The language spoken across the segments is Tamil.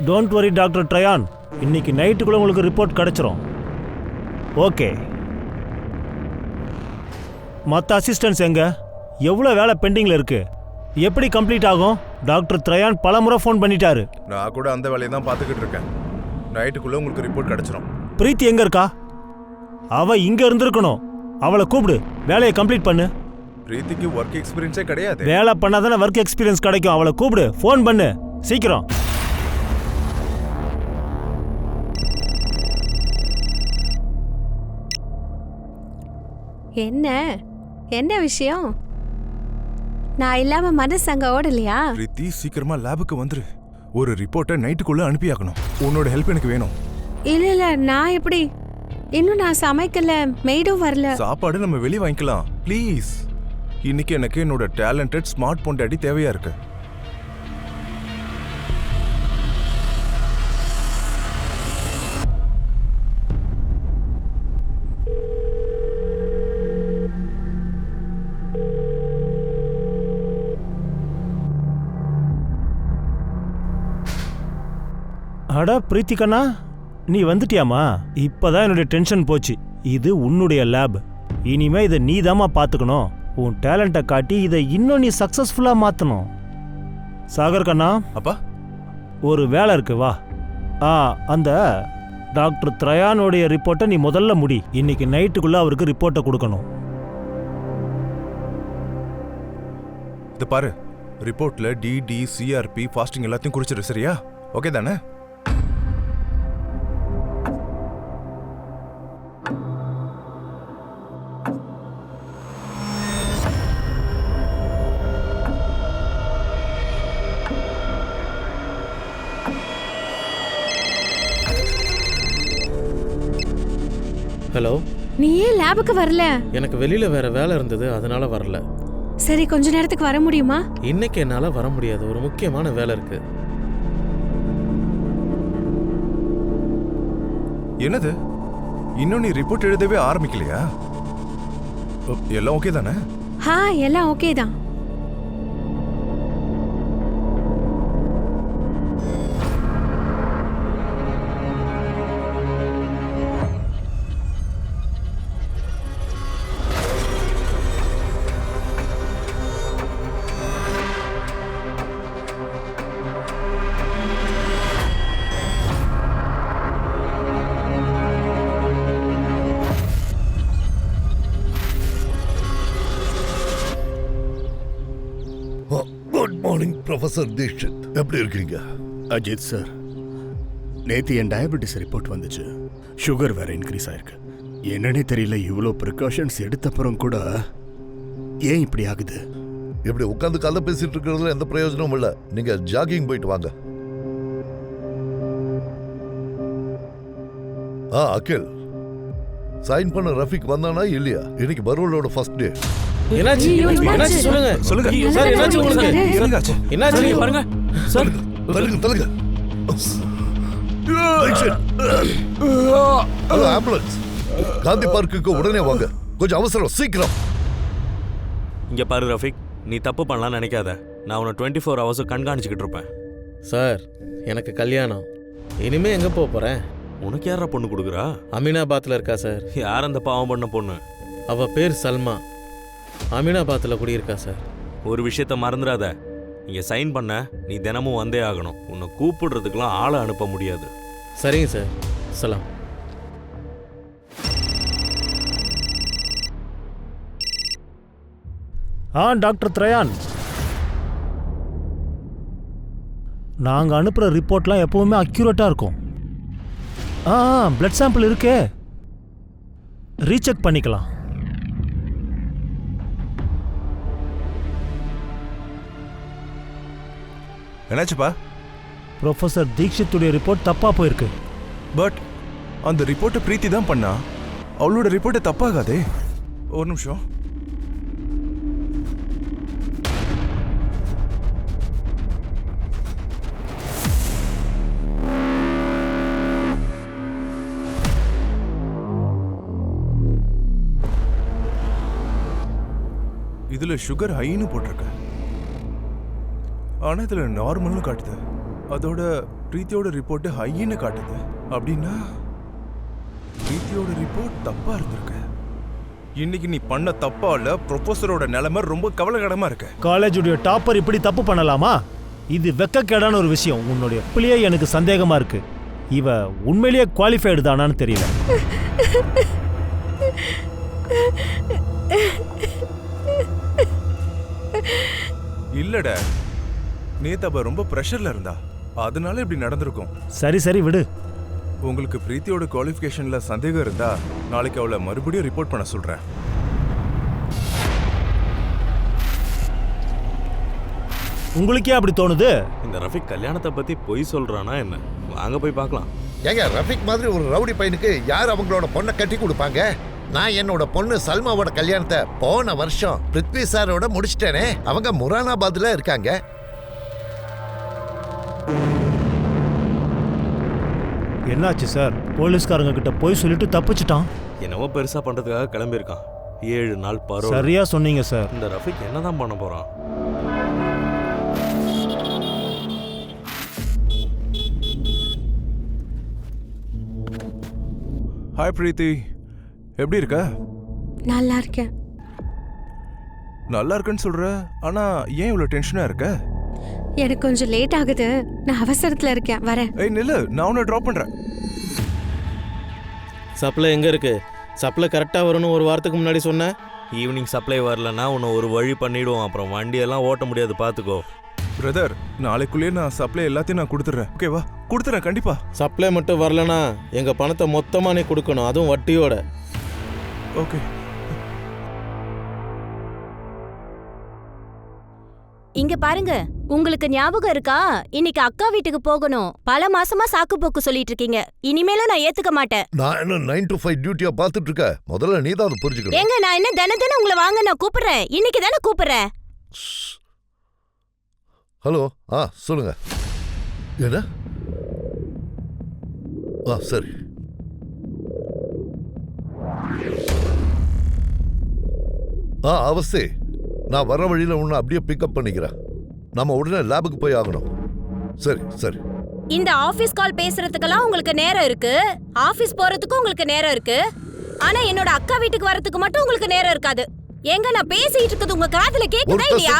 டோன்ட் வரி டாக்டர் ட்ரையான், இன்னைக்கு நைட்டுக்குள்ள உங்களுக்கு ரிப்போர்ட் கிடைச்சிரும். ஓகே. மற்ற அசிஸ்டன்ஸ் எங்க? எவ்வளோ வேலை பெண்டிங்கில் இருக்கு? எப்படி கம்ப்ளீட் ஆகும்? டாக்டர் ட்ரையான் பல முறை ஃபோன் பண்ணிட்டாரு. நான் கூட அந்த வேலையை தான் பார்த்துக்கிட்டு இருக்கேன். நைட்டுக்குள்ள உங்களுக்கு ரிப்போர்ட் கிடைச்சிரும். பிரீத்தி எங்க இருக்கா? அவ இங்க இருந்திருக்கணும். அவளை கூப்பிடு, வேலையை கம்ப்ளீட் பண்ணு. பிரீத்திக்கு ஒர்க் எக்ஸ்பீரியன்ஸே கிடையாது. வேலை பண்ணாதானே ஒர்க் எக்ஸ்பீரியன்ஸ் கிடைக்கும். அவளை கூப்பிடு, ஃபோன் பண்ணு சீக்கிரம். என்ன விஷயம்? நான் இல்லாம மனசு அங்க ஓடலையா? பிரீத்தி சீக்கிரமா லேபுக்கு வந்துரு. ஒரு ரிப்போர்ட்டை நைட்டுக்குள்ள அனுப்பியாகணும். உன்னோட ஹெல்ப் எனக்கு வேணும். இல்ல நான் எப்படி? இன்னும் நான் சமைக்கல, மெய்டும் வரல. சாப்பாடு நம்ம வெளியே வாங்கிக்கலாம் ப்ளீஸ். இன்னைக்கு எனக்கு என்னோட டேலண்டட் ஸ்மார்ட் பொண்டாட்டி தேவையா இருக்கு. அட பிரீத்திகண்ணா, நீ வந்துட்டியாமா? இப்பதான் என்னுடைய டென்ஷன் போச்சு. இது உன்னுடைய லேப். இனிமே இதை நீ தாமா பார்த்துக்கணும். உன் டேலண்ட்டை காட்டி இதை இன்னும் நீ சக்சஸ்ஃபுல்லா மாத்தணும். சாகர் கண்ணா, அப்பா ஒரு வேலை இருக்கு, வா. அந்த டாக்டர் த்ரயானுடைய ரிப்போர்ட்டை நீ முதல்ல முடி. இன்னைக்கு நைட்டுக்குள்ள அவருக்கு ரிப்போர்ட்டை கொடுக்கணும். இது பாரு, ரிப்போர்ட்ல டிடி சிஆர்பி ஃபாஸ்டிங் எல்லாத்தையும் குறிச்சிரு, சரியா? ஓகே தானே? ஹலோ. நீ ஏன் லேபுக்கு வரல? எனக்கு வெளியில வேற வேலை இருந்தது, அதனால வரல. சரி, கொஞ்ச நேரத்துக்கு வர முடியுமா? இன்னைக்கு என்னால வர முடியாது, ஒரு முக்கியமான வேலை இருக்கு. என்னது? இன்னும் நீ ரிப்போர்ட் எழுதவே ஆரம்பிக்கலையா? எல்லாம் ஓகே தானே? எல்லாம் ஓகே தான். குட் மார்னிங் ப்ரொஃபசர் தீக்ஷித், எப்படி இருக்கீங்க? அஜித் சார், நேற்று என் டயபெட்டிஸ் ரிப்போர்ட் வந்துச்சு. சுகர் வேற இன்க்ரீஸ் ஆயிருக்கு. என்னன்னே தெரியல, இவ்வளோ ப்ரிகாஷன்ஸ் எடுத்தப்புறம் கூட ஏன் இப்படி ஆகுது? இப்படி உட்காந்து கதை பேசிட்டு இருக்கிறதுல எந்த பிரயோஜனமும் இல்லை. நீங்க ஜாகிங் போயிட்டு வாங்க. அகில், சைன் பண்ண ரஃபிக் வந்தானா இல்லையா? இன்னைக்கு பரோலோட ஃபர்ஸ்ட் டே. என்னாச்சு? என்னாச்சு சொல்லுங்க. சொல்லுங்க சார், என்னாச்சு உங்களுக்கு? என்னாச்சு பாருங்க சார். தள்ளுங்க. ஆம்புலன்ஸ் காந்தி பார்க்குக்கு உடனே வாங்க, கொஞ்சம் அவசரம், சீக்கிரம். இங்க பாரு ரஃபிக், நீ தப்பு பண்ணலாம் நினைக்காத. நான் உன்னை 24 hours கண்காணிச்சுக்கிட்டு இருப்பேன். சார், எனக்கு கல்யாணம். இனிமே எங்க போறேன்? உனக்கு யாரா பொண்ணு கொடுக்குறா? அமீனாபாத்ல இருக்கா சார். யார் அந்த பாவம் பண்ண பொண்ணு? அவ பேர் சல்மா. அமீனாபாத்ல குடியிருக்கா சார். ஒரு விஷயத்த மறந்துடாத, இங்க சைன் பண்ண நீ தினமும் வந்தே ஆகணும். உன்னை கூப்பிடுறதுக்கெல்லாம் ஆளை அனுப்ப முடியாது. சரிங்க சார், சலாம். டாக்டர் த்ரயான், நாங்கள் அனுப்புகிற ரிப்போர்ட்லாம் எப்பவுமே அக்யூரேட்டாக இருக்கும். பிளட் சாம்பிள் இருக்கே, ரீசெக் பண்ணிக்கலாம். என்னாச்சுப்பா? ப்ரொஃபசர் தீக்ஷித்துடைய ரிப்போர்ட் தப்பாக போயிருக்கு. பட் அந்த ரிப்போர்ட்டை பிரீத்தி தான் பண்ணா. அவளோட ரிப்போர்ட்டை தப்பாகாதே. ஒரு நிமிஷம். இதுல சுகர் ஹைன்னு போட்டிருக்க, ஆனா இதுல நார்மல்னு காட்டுது. அதோட பிரீத்தியோட ரிப்போர்ட் ஹைன்னு காட்டுது. அப்படின்னா பிரீத்தியோட ரிப்போர்ட் தப்பா இருந்திருக்கு. இன்னைக்கு நீ பண்ண தப்பால ப்ரொஃபஸரோட நிலைமை ரொம்ப கவலைக்கிடமா இருக்கு. காலேஜுடைய டாப்பர் இப்படி தப்பு பண்ணலாமா? இது வெக்கக்கேடான ஒரு விஷயம். உன்னுடைய பிள்ளையே எனக்கு சந்தேகமா இருக்கு. இவ உண்மையிலேயே குவாலிஃபைடு தானான்னு தெரியல. இல்லடா, நேத்து அவ ரொம்ப பிரஷர்ல இருந்தா, அதனால இப்படி நடந்திருக்கும். சரி சரி விடு. உங்களுக்கு பிரீத்தியோட குவாலிஃபிகேஷன்ல சந்தேகம் இருந்தா நாளைக்கு அவளை மறுபடியும் ரிப்போர்ட் பண்ண சொல்றேன். உங்களுக்கே அப்படி தோணுது? இந்த ரஃபிக் கல்யாணத்தை பத்தி பொய் சொல்றானா என்ன? வாங்க போய் பார்க்கலாம். ஏங்க, ரஃபிக் மாதிரி ஒரு ரவுடி பையனுக்கு யார் அவங்களோட பொண்ணை கட்டி கொடுப்பாங்க? நான் என்னோட பொண்ணு சல்மாவோட கல்யாணத்தை போன வருஷம் பிருத்வி சாரோட முடிச்சிட்டேனே. அவங்க முரானாபாத்ல இருக்காங்க. என்னாச்சு சார்? போலீஸ்காரங்க கிட்ட போய் சொல்லிட்டு தப்பிச்சிட்டான். என்னவோ பெருசா பண்றதுக்காக கிளம்பியிருக்கான். 7 நாள் பரோ. சரியா சொன்னீங்க சார். இந்த ரஃபிக் என்னதான் பண்ண போறான்? ஹாய் பிரீத்தி, எப்படி இருக்க? நல்லா இருக்கேன். நல்லா இருக்கேன்னு சொல்ற, ஆனா ஏன் இவ்வளவு டென்ஷனா இருக்க? எனக்கு கொஞ்சம் லேட் ஆகுது. நான் அவசரத்துல இருக்கேன், வரேன். ஏய் நில்லு, நான் உன்னை ட்ராப் பண்றேன். சப்ளை எங்கே இருக்கு? சப்ளை கரெக்டாக வரும்னு ஒரு வாரத்துக்கு முன்னாடி சொன்னேன். ஈவினிங் சப்ளை வரலன்னா உன்னை ஒரு வழி பண்ணிடுவோம். அப்புறம் வண்டியெல்லாம் ஓட்ட முடியாது, பார்த்துக்கோ. பிரதர், நாளைக்குள்ளேயே நான் சப்ளை எல்லாத்தையும் நான் கொடுத்துட்றேன். ஓகேவா? கொடுத்துறேன் கண்டிப்பா. சப்ளை மட்டும் வரலனா எங்கள் பணத்தை மொத்தமாக நீ கொடுக்கணும், அதுவும் வட்டியோட. ஓகே. இங்க பாருங்க, உங்களுக்கு ஞாபகம் இருக்கா? இன்னைக்கு அக்கா வீட்டுக்கு போகணும். பல மாசமா சாக்கு போக்கு சொல்லிட்டு இருக்கீங்க. இனிமேலும் நான் ஏத்துக்க மாட்டேன். நான் என்ன 9 to 5 டியூட்டியா பார்த்துட்டு இருக்க? முதல்ல நீ தான் அதை புரிஞ்சுக்கணும். ஏங்க, நான் என்ன தினம் உங்களை வாங்க நான் கூப்பிடுறேன். இன்னைக்கு தானே கூப்பிடுறேன். ஹலோ, சொல்லுங்க. என்ன? சரி. அவஸ்தே, நான் வர வழியில உன்னை அப்படியே பிக்கப் பண்ணிக்கிறேன். நம்ம உடனே லேபுக்கு போய் ஆகணும். சரி சரி. இந்த ஆபீஸ் கால் பேசுறதுக்கெல்லாம் உங்களுக்கு நேரம் இருக்கு, ஆபீஸ் போறதுக்கும் உங்களுக்கு நேரம் இருக்கு. ஆனா என்னோட அக்கா வீட்டுக்கு வரதுக்கு மட்டும் உங்களுக்கு நேரம் இருக்காது. ஏங்க, நான் பேசிட்டு இருக்குது உங்க காதுல கேக்குதா இல்லையா?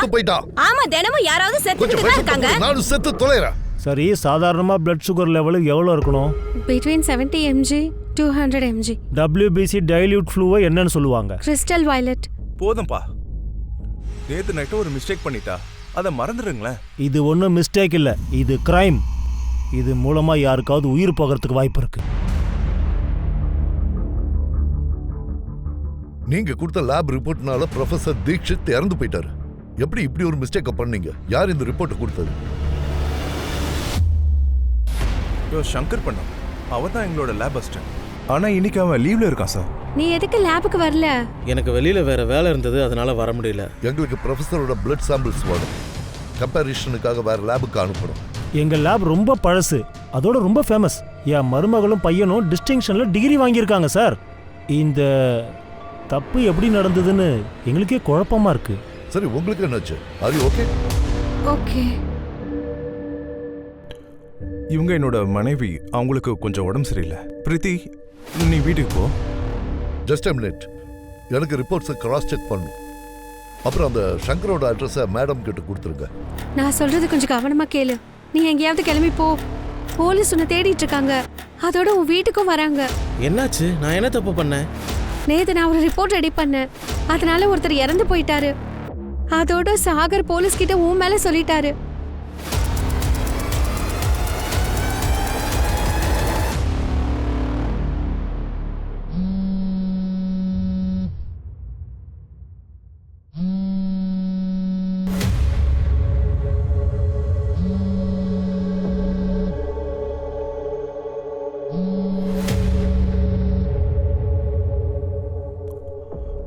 ஆமா, தினமும் யாராவது செத்துட்டு தான் இருக்காங்க. நானும் செத்து தொலைறேன். சரி, சாதாரணமா பிளட் சுகர் லெவல் எவ்வளவு இருக்கணும்? Between 70 mg 200 mg. WBC dilute ஃப்ளூவை என்னன்னு சொல்லுவாங்க? Crystal violet. போதும்பா. நேத்து நைட்டு ஒரு மிஸ்டேக் பண்ணிட்டா, அதை மறந்துடுங்களேன். இது ஒன்றும் மிஸ்டேக் இல்லை, இது கிரைம். இது மூலமா யாருக்காவது உயிர் போகிறதுக்கு வாய்ப்பு இருக்கு. நீங்க கொடுத்த லேப் ரிப்போர்ட்னால ப்ரொஃபசர் தீக்ஷித் இறந்து போயிட்டாரு. எப்படி இப்படி ஒரு மிஸ்டேக்க பண்ணீங்க? யார் இந்த ரிப்போர்ட் கொடுத்தது? சங்கர் பண்ணா, அவன் தான் எங்களோட லேப் அசிஸ்டன்ட். ஆனா இன்னைக்கு அவன் லீவ்ல இருக்கான் சார். நீ எதுக்கு லேபுக்கு வரல? எனக்கு வெளியில் வேற வேலை இருந்தது, அதனால வர முடியல. எங்களுக்கு ப்ரொஃபஸரோட பிளட் சாம்பிள்ஸ் வேணும். கம்பேரிஷனுக்காக வேற லேபுக்கு அனுப்பணும். எங்க லேப் ரொம்ப பழசு, அதோட ரொம்ப ஃபேமஸ். என் மருமகளும் பையனும் டிஸ்டிங்ஷன்ல டிகிரி வாங்கியிருக்காங்க சார். இந்த தப்பு எப்படி நடந்ததுன்னு எங்களுக்கே குழப்பமா இருக்கு. சரி, உங்களுக்கு என்னாச்சு? அது ஓகே? ஓகே. இவங்க என்னோட மனைவி, அவங்களுக்கு கொஞ்சம் உடம்பு சரியில்லை. பிரீத்தி, நீ வீட்டுக்கு போ. Just a minute. எனக்கு ரிப்போர்ட்ஸை கிராஸ் செக் பண்ணும். அப்புறம் அந்த சங்கரோட அட்ரஸை மேடம் கிட்ட கொடுத்துருங்க. நான் சொல்றது கொஞ்சம் கவனமா கேளு. நீ எங்கேயாவது கிளம்பி போ. போலீஸ் உன்னை தேடிட்டு இருக்காங்க. அதோட உன் வீட்டுக்கும் வராங்க. என்னாச்சு? நான் என்ன தப்பு பண்ணேன்? நேத்து நான் ஒரு ரிப்போர்ட் ரெடி பண்ணேன். அதனால ஒருத்தர் இறந்து போயிட்டாரு. அதோட சாகர் போலீஸ் கிட்ட உன் மேல சொல்லிட்டாரு.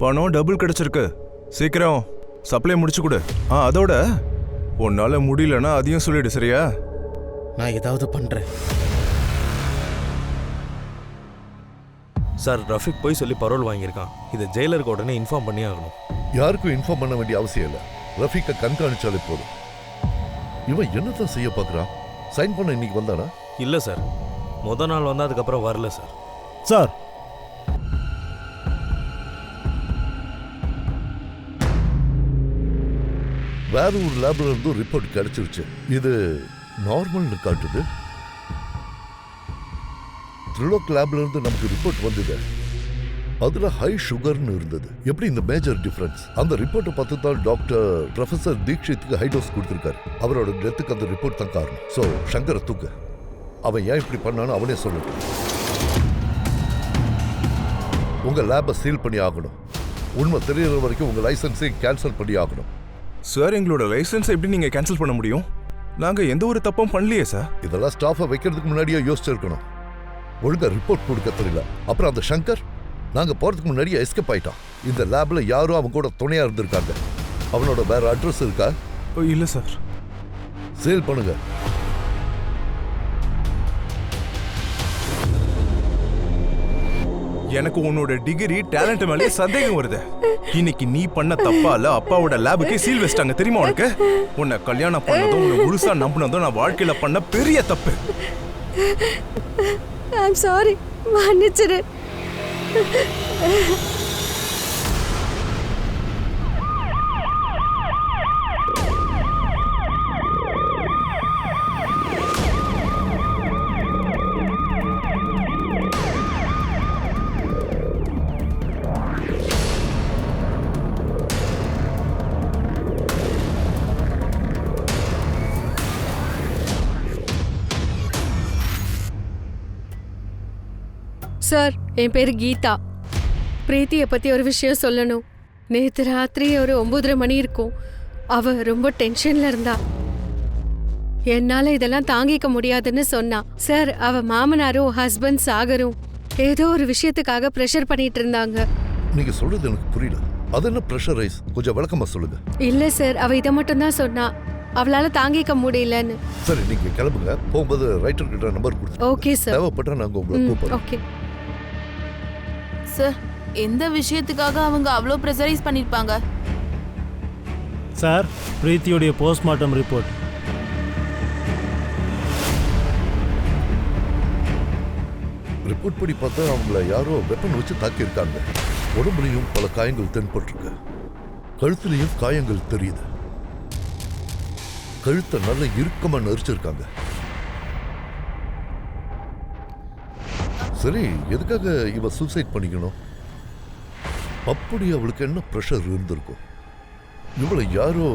பணம் டபுள் கிடைச்சிருக்கு. சீக்கிரம் சப்ளை முடிச்சு கொடு. அதோட உன்னால முடியலன்னா அதையும் சொல்லிடு, சரியா? நான் ஏதாவது பண்றேன் சார். ரஃபிக் போய் சொல்லி பரோல் வாங்கியிருக்கான். இதை ஜெயிலருக்கு உடனே இன்ஃபார்ம் பண்ணி ஆகணும். யாருக்கும் இன்ஃபார்ம் பண்ண வேண்டிய அவசியம் இல்லை. ரஃபீக்கை கண்காணிச்சாலே போதும். இவன் என்னதான் செய்ய பார்க்குறான்? சைன் பண்ண இன்னைக்கு வந்தானா? இல்லை சார், முத நாள் வந்து அதுக்கப்புறம் வரல சார். சார், வேற ஒரு லேப்ல இருந்து ரிப்போர்ட் கிடைச்சிருச்சு. இது நார்மல்னு காட்டுது. த்ரிலோக் லேப்ல இருந்து நமக்கு ரிப்போர்ட் வந்தது, அதுல ஹை சுகர்னு இருந்தது. எப்படி இந்த மேஜர் டிஃபரன்ஸ்? அந்த ரிப்போர்ட்டை பார்த்து தான் டாக்டர் ப்ரொஃபசர் தீக்ஷித்துக்கு ஹை டோஸ் கொடுத்திருக்காரு. அவரோட டெத்துக்கு அந்த ரிப்போர்ட் தான் காரணம். சோ சங்கரை தூக்கு. அவன் ஏன் இப்படி பண்ணான்னு அவனே சொல்லட்டும். உங்க லேபை சீல் பண்ணி ஆகணும். உண்மை தெரியற வரைக்கும் உங்க லைசன்ஸையும் கேன்சல் பண்ணி ஆகணும். சார், எங்களோட லைசன்ஸ் எப்படி நீங்க கேன்சல் பண்ண முடியும்? நாங்க எந்த ஒரு தப்பும் பண்ணலையே சார். இதெல்லாம் ஸ்டாஃபை வைக்கிறதுக்கு முன்னாடியே யோசிச்சிருக்கணும். ஒழுங்கா ரிப்போர்ட் கொடுக்க தெரியல. அப்புறம் அந்த சங்கர் நாங்க போறதுக்கு முன்னாடியே எஸ்கேப் ஆயிட்டான். இந்த லேப்ல யாரும் அவங்க கூட துணையா இருந்திருக்காங்க. அவனோட வேற அட்ரஸ் இருக்கா? இல்ல சார். சேல் பண்ணுங்க. எனக்கு உன்னோட டிகிரி டேலண்ட் மேலே சந்தேகம் வருது. இன்னைக்கு நீ பண்ண தப்பால அப்பாவோட லேபுக்கே சீல் வச்சிட்டாங்க தெரியுமா உனக்கு? உன்னை கல்யாணம் பண்ணதும் உன்னை முழுசா நம்பினதும் நான் வாழ்க்கையில பண்ண பெரிய தப்பு. ஐம் சாரி, மன்னிச்சிரு. சார், என் பேரு கீதா. பிரீத்தியை பத்தி ஒரு விஷயம் சொல்லணும். நேத்து ராத்திரி ஒரு 9:30 மணி இருக்கும். அவ ரொம்ப டென்ஷன்ல இருந்தா. என்னால இதெல்லாம் தாங்கிக்க முடியாதுன்னு சொன்னா. சார், அவ மாமனாரும் ஹஸ்பண்ட் சாகரும் ஏதோ ஒரு விஷயத்துக்காக ப்ரெஷர் பண்ணிட்டு இருந்தாங்க. நீங்க சொல்றது எனக்கு புரியல. அது என்ன ப்ரெஷரைஸ்? கொஞ்சம் விளக்கமா சொல்லுங்க. இல்ல சார், அவ இதை மட்டும் தான் சொன்னா. அவளால தாங்கிக்க முடியலன்னு. சரி, நீங்க கிளம்புங்க. போகும்போது ரைட்டர் கிட்ட நம்பர் கொடுத்து. Okay sir. தேவைப்பட்டா நாங்க உங்களை கூப்பிடுறோம். Okay sir. எந்த விஷயத்துக்காக அவங்க அவ்வளோ ப்ரெஷரைஸ் பண்ணிருப்பாங்க? சார், பிரீத்தியோடைய போஸ்ட்மார்ட்டம் ரிப்போர்ட். ரிப்போர்ட் படி பார்த்தா அவங்கள யாரோ வெப்பன் வச்சு தாக்கியிருக்காங்க. உடம்புலையும் பல காயங்கள் தென்பட்டிருக்கு. கழுத்துலையும் காயங்கள் தெரியுது. கழுத்தை நல்ல இறுக்கமா நெரிச்சிருக்காங்க. சரி, எதுக்காக இவ சூசைட் பண்ணிக்கணும்? அப்படி அவளுக்கு என்ன ப்ரெஷர் இருந்திருக்கும்? இவளை யாரோ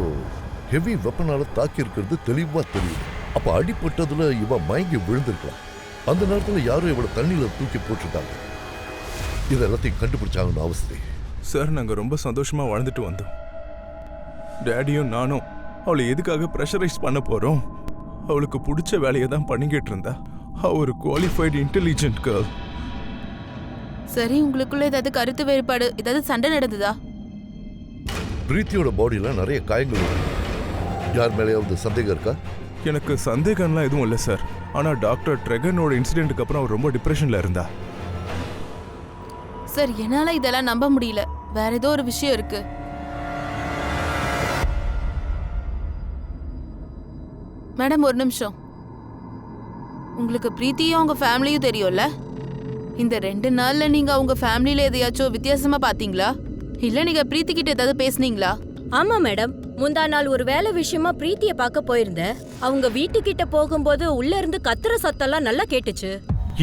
ஹெவி வெப்பனால தாக்கி இருக்கிறது தெளிவா தெரியுது. அப்ப அடிப்பட்டதுல இவ மயங்கி விழுந்திருக்கலாம். அந்த நேரத்துல யாரும் இவளை தண்ணியில தூக்கி போட்டிருக்காங்க. இது எல்லாத்தையும் கண்டுபிடிச்சாங்கன்னு அவசியம். சார், நாங்க ரொம்ப சந்தோஷமா வாழ்ந்துட்டு வந்தோம். டேடியும் நானும் அவளை எதுக்காக ப்ரெஷரைஸ் பண்ண போறோம்? அவளுக்கு பிடிச்ச வேலையை தான் பண்ணிக்கிட்டு இருந்தா. ஒரு குவாலிஃபைடு இன்டெலிஜென்ட் கேர்ள். சரி, உங்களுக்குள்ள ஏதாவது கருத்து வேறுபாடு, ஏதாவது சண்டை நடந்ததா? பிரீத்தியோட பாடியில நிறைய காயங்கள் இருக்கு. யார் மேலேயாவது சந்தேகம் இருக்கா? எனக்கு சந்தேகம்லாம் எதுவும் இல்லை சார். ஆனா டாக்டர் ட்ரெகனோட இன்சிடென்ட்டுக்கு அப்புறம் அவர் ரொம்ப டிப்ரெஷன்ல இருந்தா. சார், என்னால இதெல்லாம் நம்ப முடியல. வேற ஏதோ ஒரு விஷயம் இருக்கு. மேடம், ஒரு நிமிஷம். உங்களுக்கு பிரீத்தியும் அவங்க ஃபேமிலியும் தெரியும்ல? இந்த 2 நாள்ல நீங்க அவங்க ஃபேமிலியில எதையாச்சும் வித்தியாசமா பாத்தீங்களா? இல்ல நீங்க பிரீத்தி கிட்ட ஏதாவது பேசுனீங்களா? ஆமா மேடம், முந்தா நாள் ஒரு வேலை விஷயமா பிரீத்திய பார்க்க போயிருந்தேன். அவங்க வீட்டுக்கிட்ட போகும்போது உள்ள இருந்து கத்துற சத்தம்லாம் நல்லா கேட்டுச்சு.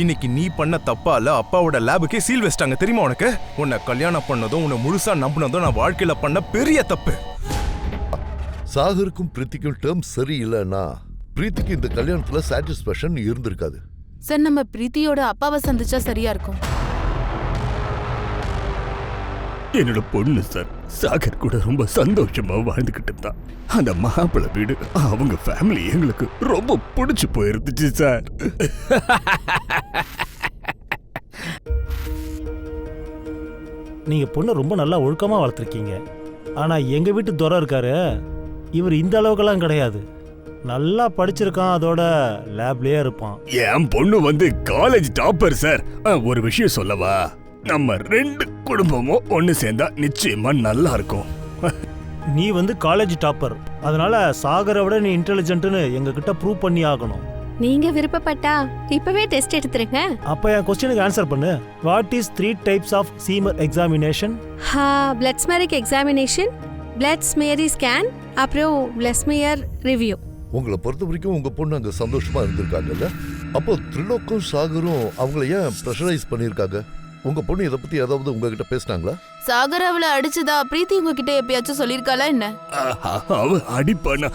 இன்னைக்கு நீ பண்ண தப்பால அப்பாவோட லேபுக்கே சீல் வச்சிட்டாங்க தெரியுமா உனக்கு? உன்னை கல்யாணம் பண்ணதும் உன்னை முழுசா நம்பினதும் நான் வாழ்க்கையில பண்ண பெரிய தப்பு. சாகருக்கும் பிரீத்திக்கும் டேர்ம் சரியில்லைன்னா பிரீத்திக்கு இந்த கல்யாணத்துல சாட்டிஸ்பேக்ஷன் இருந்திருக்காது. சார், நம்ம பிரீத்தியோட அப்பாவை சந்திச்சா சரியா இருக்கும். என்னோட பொண்ணு சார் சாகர் கூட ரொம்ப சந்தோஷமா வாழ்ந்துகிட்டு இருந்தான். அந்த மாப்பிள்ளை வீடு அவங்க ஃபேமிலி எங்களுக்கு ரொம்ப பிடிச்சு போயிருந்துச்சு சார். நீங்க பொண்ணை ரொம்ப நல்லா ஒழுக்கமா வளர்த்துருக்கீங்க. ஆனா எங்க வீட்டு துரை இருக்காரு, இவர் இந்த அளவுக்கெல்லாம் கிடையாது. நல்லா படிச்சிருக்கான், அதோட லேப்லயே இருப்பான். என் பொண்ணு வந்து காலேஜ் டாப்பர் சார். ஒரு விஷயம் சொல்லவா? நம்ம 2 குடும்பமும் ஒன்னு சேர்ந்தா நிச்சயமா நல்லா இருக்கும். நீ வந்து காலேஜ் டாப்பர், அதனால சாகரை விட நீ இன்டெலிஜென்ட்னு எங்க கிட்ட ப்ரூவ் பண்ணி ஆகணும். நீங்க விருப்பப்பட்டா இப்பவே டெஸ்ட் எடுத்துருங்க. அப்ப என் கொஸ்டினுக்கு ஆன்சர் பண்ணு. What is 3 types of smear examination? Blood smear examination, blood smear scan, அப்புறம் பிளட் ஸ்மியர் ரிவ்யூ. உங்களை பொறுத்த வரைக்கும் உங்க பொண்ணு அங்க சந்தோஷமா இருந்திருக்காங்கல்ல, அப்போ த்ரிலோக்கும் சாகரும் அவங்கள ஏன் ப்ரெஷரைஸ் பண்ணியிருக்காங்க? உங்க பொண்ணு இதை பத்தி ஏதாவது உங்ககிட்ட பேசினாங்களா? சாகர் அவளை அடிச்சதா பிரீத்தி உங்ககிட்ட எப்பயாச்சும் சொல்லிருக்காளா என்ன? அவ அடிப்பானா?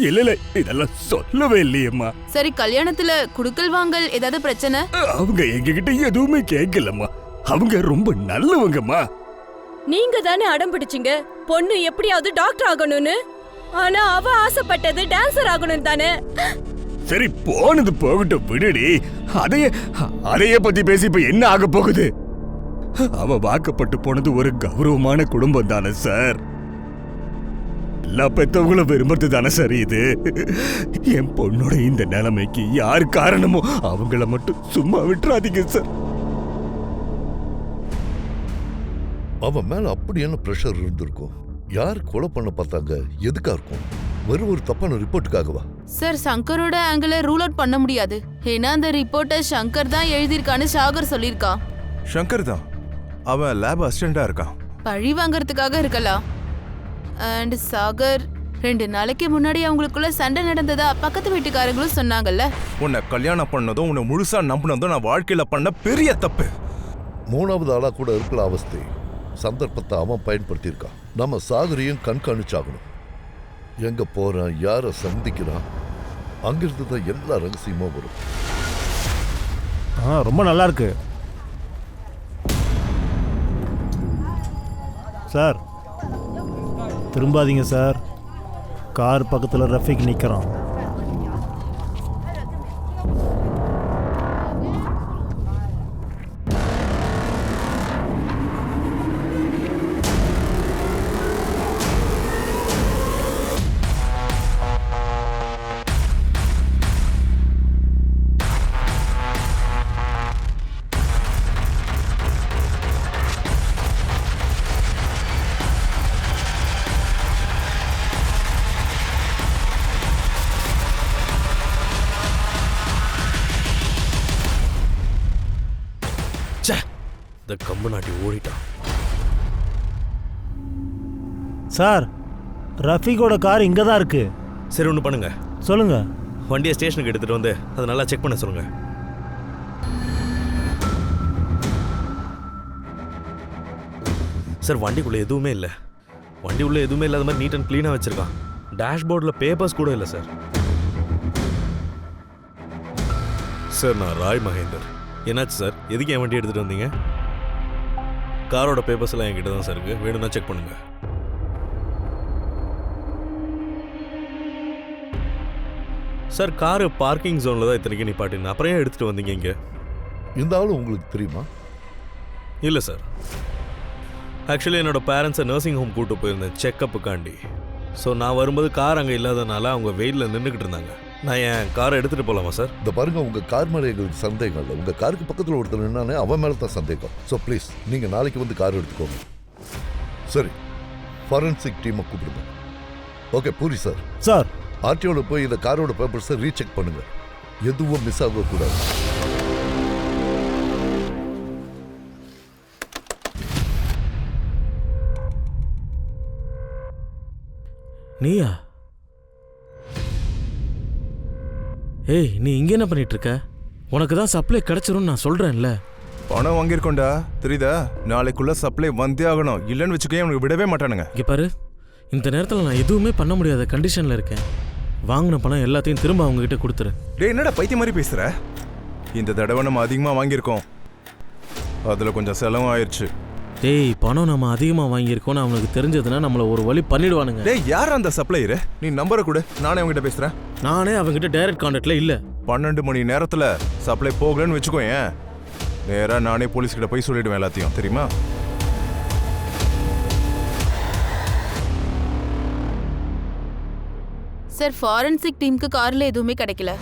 இல்ல இதெல்லாம் சொல்லவே இல்லையம்மா. சரி, கல்யாணத்துல குடுக்கல் வாங்கல் ஏதாவது பிரச்சனை? அவங்க எங்ககிட்ட எதுவுமே கேட்கலம்மா. அவங்க ரொம்ப நல்லவங்கம்மா. நீங்க தானே அடம் பிடிச்சீங்க பொண்ணு எப்படியாவது டாக்டர் ஆகணும்னு. ஆனா அவ ஆசைப்பட்டது டான்சர் ஆகணும் தானே. சரி, போனது போகட்டும், விடுடி. அதையே பத்தி பேசி இப்ப என்ன ஆக போகுது? அவ வாக்கப்பட்டு போனது ஒரு கௌரவமான குடும்பம் தானே சார். எல்லா பெத்தவங்களும் விரும்புறது தானே சார் இது. என் பொண்ணோட இந்த நிலைமைக்கு யார் காரணமோ அவங்கள மட்டும் சும்மா விட்டுறாதீங்க சார். அவன் மேல அப்படி என்ன ப்ரெஷர் இருந்திருக்கும்? யார் கொலை பண்ண பார்த்தாங்க? எதுக்கா இருக்கும்? வெறும் ஒரு தப்பான ரிப்போர்ட்டுக்காகவா? சார், சங்கரோட ஆங்கிளை ரூல் அவுட் பண்ண முடியாது. ஏன்னா அந்த ரிப்போர்ட்டை சங்கர் தான் எழுதியிருக்கான்னு சாகர் சொல்லியிருக்கான். ஷங்கர் தான், அவன் லேப் அசிஸ்டண்டா இருக்கான். பழி வாங்கறதுக்காக இருக்கலாம். அண்ட் சாகர் 2 நாளைக்கு முன்னாடி அவங்களுக்குள்ள சண்டை நடந்ததா பக்கத்து வீட்டுக்காரங்களும் சொன்னாங்கல்ல. உன்னை கல்யாணம் பண்ணதும் உன்னை முழுசா நம்பினதும் நான் வாழ்க்கையில பண்ண பெரிய தப்பு. 3வது ஆளா கூட இருக்கலாம் அவஸ்தை. சந்தர்ப்பத்தை அவன் பயன்படுத்தியிருக்கான். நம்ம சாகரையும் கண்காணிச்சாகணும். எங்க போறான், யாரை சந்திக்கிறான், அங்கிருந்து தான் எல்லா ரகசியமும் வரும். ரொம்ப நல்லா இருக்கு சார். திரும்பாதீங்க சார். கார் பக்கத்தில் ரஃபிக் நிற்கிறான். இந்த கம்பு நாட்டி ஓடிட்டான். சார், ரஃபிகோட கார் இங்கே தான் இருக்கு. சரி, ஒன்று பண்ணுங்க. சொல்லுங்க. வண்டியை ஸ்டேஷனுக்கு எடுத்துட்டு வந்து அதை நல்லா செக் பண்ண சொல்லுங்க. சார், வண்டிக்குள்ளே எதுவுமே இல்லை. வண்டி உள்ள எதுவுமே இல்லாத மாதிரி நீட் அண்ட் க்ளீனாக வச்சிருக்கான். டேஷ்போர்டில் பேப்பர்ஸ் கூட இல்லை சார். சார், நான் ராய் மகேந்தர். என்னாச்சு சார்? எதுக்கு என் வண்டி எடுத்துகிட்டு வந்தீங்க? காரோட பேப்பர்ஸ் எல்லாம் என்கிட்ட தான் சார் இருக்கு. வேணும்னா செக் பண்ணுங்க. சார், காரு பார்க்கிங் ஜோனில் தான் இத்தனைக்கு நிப்பாட்டினேன். அப்புறம் ஏன் எடுத்துகிட்டு வந்தீங்க இங்கே? இந்த ஆளு உங்களுக்கு தெரியுமா? இல்லை சார். ஆக்சுவலி என்னோட பேரண்ட்ஸை நர்சிங் ஹோம் கூப்பிட்டு போயிருந்தேன் செக்கப்புக்காண்டி. ஸோ நான் வரும்போது கார் அங்கே இல்லாதனால அவங்க வெயிலில் நின்றுக்கிட்டு இருந்தாங்க. நான் என் காரை எடுத்துகிட்டு போகலாமா சார்? இந்த பாருங்க, உங்க கார் மேலே எங்களுக்கு சந்தேகம் இல்லை. உங்க காருக்கு பக்கத்தில் ஒருத்தர் நின்னானே அவன் மேலே தான் சந்தேகம். ஸோ ப்ளீஸ் நீங்க நாளைக்கு வந்து கார் எடுத்துக்கோங்க. சரி, ஃபாரன்சிக் டீமை கூப்பிடுங்க. Okay puri sir. சார், ஆர்டிஓவில் போய் இந்த காரோட பேப்பர்ஸை ரீசெக் பண்ணுங்க. எதுவும் மிஸ் ஆகக்கூடாது. நீயா? ஏய், நீ இங்கே என்ன பண்ணிட்டு இருக்க? உனக்கு தான் சப்ளை கிடைச்சிரும் நான் சொல்றேன்ல. பணம் வாங்கியிருக்கோண்டா, தெரியுதா? நாளைக்குள்ள சப்ளை வந்தே ஆகணும். இல்லைன்னு வச்சுக்கோ, உனக்கு விடவே மாட்டானுங்க. இங்கே பாரு, இந்த நேரத்தில் நான் எதுவுமே பண்ண முடியாத கண்டிஷனில் இருக்கேன். வாங்கின பணம் எல்லாத்தையும் திரும்ப அவங்க கிட்ட கொடுத்துரு. டேய், என்னடா பைத்திய மாதிரி பேசுற? இந்த தடவை நம்ம அதிகமாக வாங்கியிருக்கோம். அதில் கொஞ்சம் செலவும் ஆயிடுச்சு. டேய், பணம் நம்ம அதிகமாக வாங்கியிருக்கோன்னு அவனுக்கு தெரிஞ்சதுன்னா நம்மளை ஒரு வழி பண்ணிடுவானுங்க. டேய், யார் அந்த சப்ளையரு? நீ நம்பரை கொடு, நானே அவங்ககிட்ட பேசுறேன். நானே அவங்ககிட்ட டைரக்ட் கான்டாக்ட்ல இல்லை. 12 மணி நேரத்தில் சப்ளை போகலன்னு வச்சுக்கோ, ஏன் நேராக நானே போலீஸ்கிட்ட போய் சொல்லிடுவேன் எல்லாத்தையும், தெரியுமா? சார், ஃபாரன்சிக் டீமுக்கு கார்ல எதுவுமே கிடைக்கல.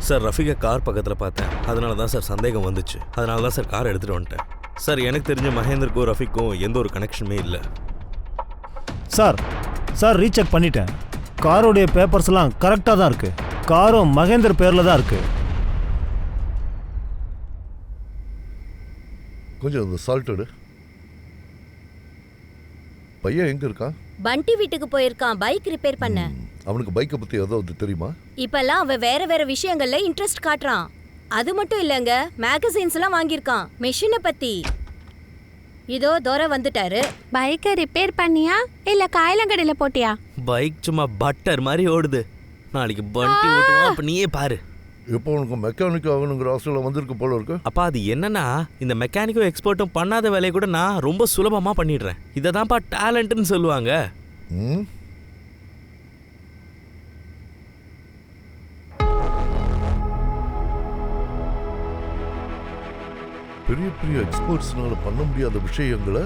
சார், ரஃபிகா கார் பக்கத்தில் பார்த்தேன். அதனால தான் சார் சந்தேகம் வந்துச்சு. அதனால தான் சார் கார் எடுத்துகிட்டு வந்துட்டேன். சார், எனக்கு தெரிஞ்ச மகேந்தருக்கும் ரஃபிக்கும் எந்த ஒரு கனெக்ஷனுமே இல்லை. சார், ரீசெக் பண்ணிட்டேன். காரோடைய பேப்பர்ஸ்லாம் கரெக்டாக தான் இருக்கு. காரும் மகேந்தர் பேர்ல தான் இருக்கு. கொஞ்சம் அந்த சால்ட்டடு. பையன் எங்க இருக்கான்? பண்டி வீட்டுக்கு போயிருக்கான் பைக் ரிப்பேர் பண்ண. அவனுக்கு பைக்கை பத்தி ஏதாவது தெரியுமா? இப்பெல்லாம் அவன் வேற வேற விஷயங்கள்ல இன்ட்ரெஸ்ட் காட்டுறான். அது மட்டும் இல்லங்க, மேகசின்ஸ் எல்லாம் வாங்கியிருக்கான் மெஷினை பத்தி. இதோ தோர வந்துட்டாரு. பைக்கை ரிப்பேர் பண்ணியா இல்ல காயலங்கடையில போட்டியா? பைக் சும்மா பட்டர் மாதிரி ஓடுது. நாளைக்கு பண்டி ஓட்டுவோம், அப்ப நீயே பாரு. இப்போ உனக்கு மெக்கானிக் ஆகணுங்கிற ஆசையில் வந்திருக்கு போல இருக்கு. அப்பா அது என்னன்னா, இந்த மெக்கானிக்கும் எக்ஸ்பர்ட்டும் பண்ணாத வேலையை கூட நான் ரொம்ப சுலபமா பண்ணிடுறேன். இதை தான்ப்பா டேலண்ட்னு சொல்லுவாங்க. ம், பெரிய பெரிய எக்ஸ்பர்ட்ஸ்னால பண்ண முடியாத விஷயங்களை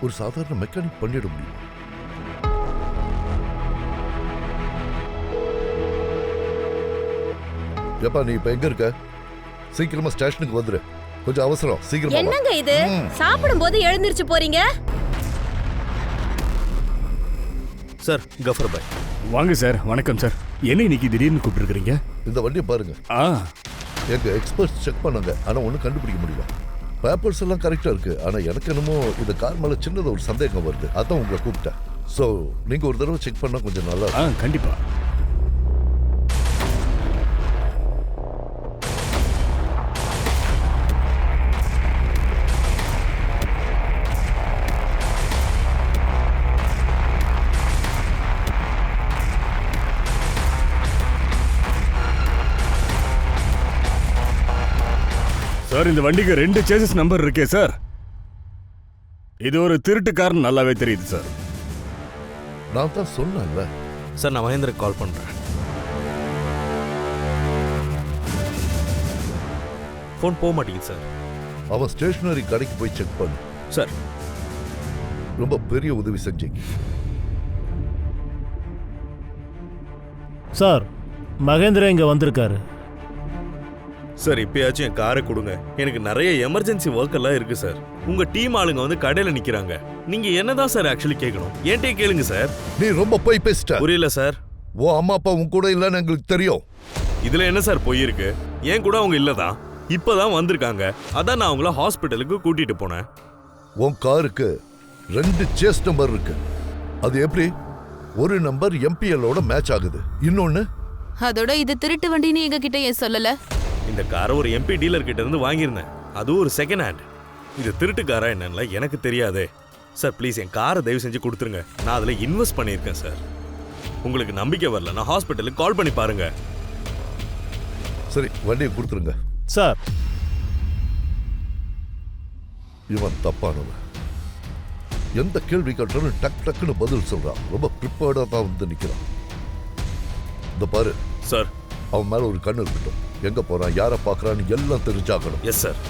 ஒரு சாதாரண மெக்கானிக் பண்ணிட முடியும். ஏப்பா நீ இப்ப எங்க இருக்க? சீக்கிரமா ஸ்டேஷனுக்கு வந்துரு. கொஞ்சம் அவசரம், சீக்கிரமா வா. என்னங்க இது? சாப்பிடும்போது எழுந்திருச்சு போறீங்க? சார் கஃபர் பாய். வாங்க சார். வணக்கம் சார். என்ன இன்னைக்கு திடீர்னு கூப்பிட்டுருக்கீங்க? இந்த வண்டியை பாருங்க. எங்க எக்ஸ்பர்ட்ஸ் செக் பண்ணாங்க, ஆனா ஒன்றும் கண்டுபிடிக்க முடியல. பேப்பர்ஸ் எல்லாம் கரெக்டா இருக்கு, ஆனா எனக்கு என்னமோ இந்த கார் மேல சின்னது ஒரு சந்தேகம் வருது. அதான் உங்களை கூப்பிட்டேன். ஸோ நீங்க ஒரு தடவை செக் பண்ணா கொஞ்சம் நல்லா இருக்கும். கண்டிப்பா. சார் இந்த வண்டிக்கு 2 சேசஸ் நம்பர் இருக்கே சார். இது ஒரு திருட்டுக்காரன் நல்லாவே தெரியுது சார். நான் தான் சொன்னேன்ல. சார் நான் மகேந்திரக்கு கால் பண்றேன். ஃபோன் போக மாட்டேங்குது சார். அவன் ஸ்டேஷனரி கடைக்கு போய் செக் பண்ணு. சார் ரொம்ப பெரிய உதவி செஞ்சீங்க சார். மகேந்திர இங்க வந்திருக்காரு. சார் இப்பயாச்சும் என் காரை கொடுங்க. எனக்கு நிறைய எமர்ஜென்சி ஒர்க் எல்லாம் இருக்கு சார். உங்க டீம் ஆளுங்க வந்து கடையில நிக்கிறாங்க. நீங்க என்னதான் சார் ஆக்சுவலி கேட்கணும்? என்கிட்ட கேளுங்க சார். நீ ரொம்ப போய் பேசிட்ட. புரியல சார். ஓ அம்மா அப்பா உன் கூட இல்லைன்னு எங்களுக்கு தெரியும். இதுல என்ன சார் பொய் இருக்கு? ஏன் கூட அவங்க இல்லதான், இப்பதான் வந்திருக்காங்க. அதான் நான் அவங்கள ஹாஸ்பிட்டலுக்கு கூட்டிட்டு போனேன். உன் காருக்கு 2 சேஸ் நம்பர் இருக்கு. அது எப்படி? ஒரு நம்பர் எம்பிஎல்லோட மேட்ச் ஆகுது, இன்னொன்னு. அதோட இது திருட்டு வண்டின்னு எங்க கிட்ட ஏன் சொல்லல? இந்த காரை ஒரு எம்பி டீலர் கிட்ட இருந்து வாங்கியிருந்தேன். அதுவும் ஒரு செகண்ட் ஹேண்ட். இது திருட்டு காரா என்னன்னு எனக்கு தெரியாதே. சார் ப்ளீஸ் என் காரை தயவு செஞ்சு கொடுத்துருங்க. நான் அதில் இன்வெஸ்ட் பண்ணியிருக்கேன் சார். உங்களுக்கு நம்பிக்கை வரல, நான் ஹாஸ்பிட்டலுக்கு கால் பண்ணி பாருங்க. சரி வண்டியை கொடுத்துருங்க சார். இவன் தப்பானவன். எந்த கேள்வி கேட்டாலும் டக் டக்குன்னு பதில் சொல்றான். ரொம்ப ப்ரிப்பேர்டா தான் வந்து நிக்கிறான். இந்த பாரு சார், அவன் மேல ஒரு கண்ணு இருக்கட்டும். எங்க போறான், யாரை பாக்குறான்னு எல்லாம் தெரிஞ்சாகணும். Yes sir.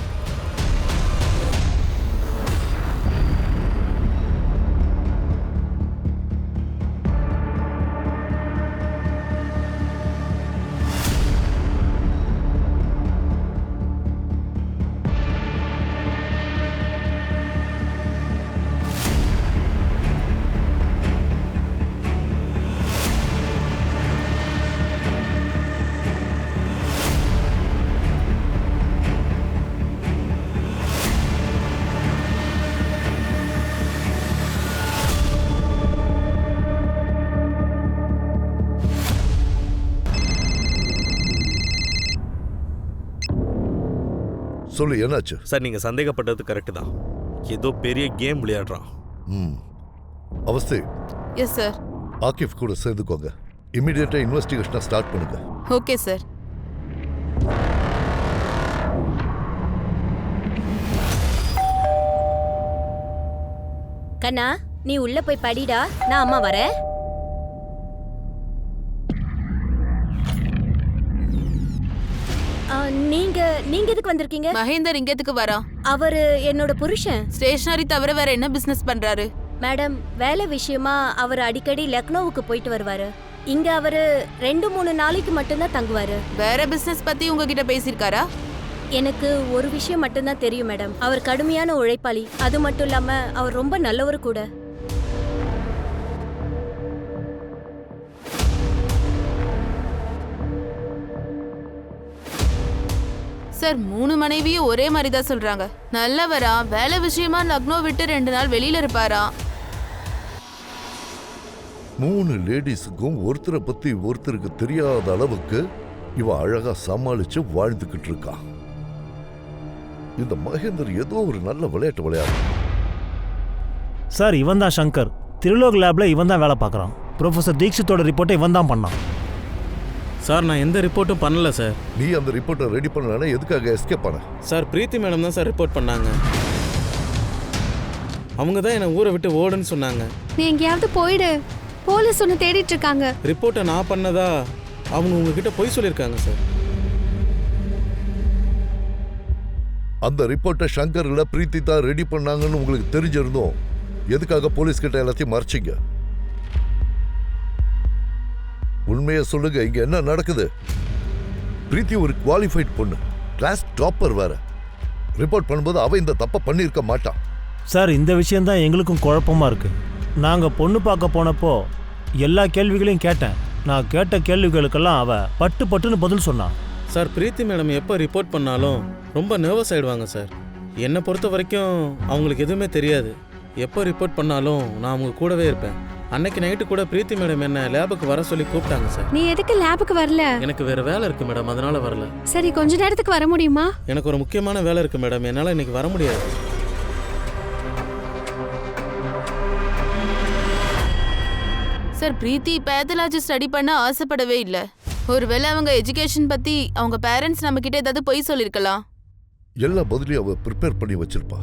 சொல்லு என்னாச்சு? சார் நீங்க சந்தேகப்பட்டது கரெக்ட் தான். ஏதோ பெரிய கேம் விளையாடுறான். அவஸ்தை. S sir. ஆகிஃப் கூட சேர்ந்துக்கோங்க. இமிடியேட்டா இன்வெஸ்டிகேஷனை ஸ்டார்ட் பண்ணுங்க. Okay sir. கண்ணா நீ உள்ள போய் படிடா, நான் அம்மா வரேன். நீங்க எதுக்கு வந்திருக்கீங்க? மகேந்தர் இங்க எதுக்கு வரா? அவரு என்னோட புருஷன். ஸ்டேஷனரி தவிர வேற என்ன பிசினஸ் பண்றாரு? மேடம் வேலை விஷயமா அவர் அடிக்கடி லக்னோவுக்கு போயிட்டு வருவாரு. இங்க அவரு 2-3 நாளைக்கு மட்டும்தான் தங்குவாரு. வேற பிசினஸ் பத்தி உங்ககிட்ட பேசியிருக்காரா? எனக்கு ஒரு விஷயம் மட்டும்தான் தெரியும் மேடம். அவர் கடுமையான உழைப்பாளி. அது மட்டும் இல்லாம அவர் ரொம்ப நல்லவரு கூட. சார் 3 மனைவியும் ஒரே மாதிரி தான் சொல்றாங்க. நல்லவரா, வேலை விஷயமா லக்னோ விட்டு 2 நாள் வெளியில இருப்பாரா. 3 லேடிஸுக்கும் ஒருத்தரை பத்தி ஒருத்தருக்கு தெரியாத அளவுக்கு இவ அழகா சமாளிச்சு வாழ்ந்துகிட்டு இருக்கா. இந்த மகேந்தர் ஏதோ ஒரு நல்ல விளையாட்டு விளையாடு. சார் இவன் தான் சங்கர். திருலோக் லேப்ல இவன் தான் வேலை பார்க்குறான். ப்ரொஃபஸர் தீக்ஷித்தோட ரிப்போர்ட்டை இவன் தான் பண்ணான். சார் நான் எந்த ரிப்போர்ட்டும் பண்ணல சார். நீ அந்த ரிப்போர்ட்டை ரெடி பண்ணலன்னா எதுக்காக எஸ்கேப் பண்ண? சார் பிரீத்தி மேடம் தான் சார் ரிப்போர்ட் பண்ணாங்க. அவங்க தான் என்னை ஊரை விட்டு ஓடுன்னு சொன்னாங்க. நீ எங்கேயாவது போயிடு, போலீஸ் ஒன்று தேடிட்டு இருக்காங்க. ரிப்போர்ட்டை நான் பண்ணதா அவங்க உங்ககிட்ட போய் சொல்லியிருக்காங்க சார். அந்த ரிப்போர்ட்டை சங்கர் இல்ல பிரீத்தி தான் ரெடி பண்ணாங்கன்னு உங்களுக்கு தெரிஞ்சிருந்தோம். எதுக்காக போலீஸ் கிட்ட எல்லாத்தையும் மறைச்சிங்க? உண்மையை சொல்லுங்க, இங்க என்ன நடக்குது? பிரீத்தி ஒரு குவாலிஃபைட் பொண்ணு, கிளாஸ் டாப்பர் வேற. ரிப்போர்ட் பண்ணும்போது அவ இந்த தப்பை பண்ணியிருக்க மாட்டான். சார் இந்த விஷயம்தான் எங்களுக்கும் குழப்பமா இருக்கு. நாங்கள் பொண்ணு பார்க்க போனப்போ எல்லா கேள்விகளையும் கேட்டேன். நான் கேட்ட கேள்விகளுக்கெல்லாம் அவ பட்டுன்னு பதில் சொன்னான். சார் பிரீத்தி மேடம் எப்போ ரிப்போர்ட் பண்ணாலும் ரொம்ப நர்வஸ் ஆகிடுவாங்க சார். என்னை பொறுத்த வரைக்கும் அவங்களுக்கு எதுவுமே தெரியாது. எப்போ ரிப்போர்ட் பண்ணாலும் நான் அவங்க கூடவே இருப்பேன். அன்னைக்கு நைட்டு கூட பிரீத்தி மேடம் என்ன லேபுக்கு வர சொல்லி கூப்பிட்டாங்க சார். நீ எதுக்கு லேபுக்கு வரல? எனக்கு வேற வேலை இருக்கு மேடம், அதனால வரல. சரி கொஞ்ச நேரத்துக்கு வர முடியுமா? எனக்கு ஒரு முக்கியமான வேலை இருக்கு மேடம், என்னால் இன்னைக்கு வர முடியாது. சார் பிரீத்தி பேத்தலாஜி ஸ்டடி பண்ண ஆசைப்படவே இல்லை. ஒருவேளை அவங்க எஜுகேஷன் பத்தி அவங்க பேரண்ட்ஸ் நம்ம கிட்ட ஏதாவது பொய் சொல்லிருக்கலாம். எல்லா பதிலையும் அவ ப்ரிப்பேர் பண்ணி வச்சிருப்பா.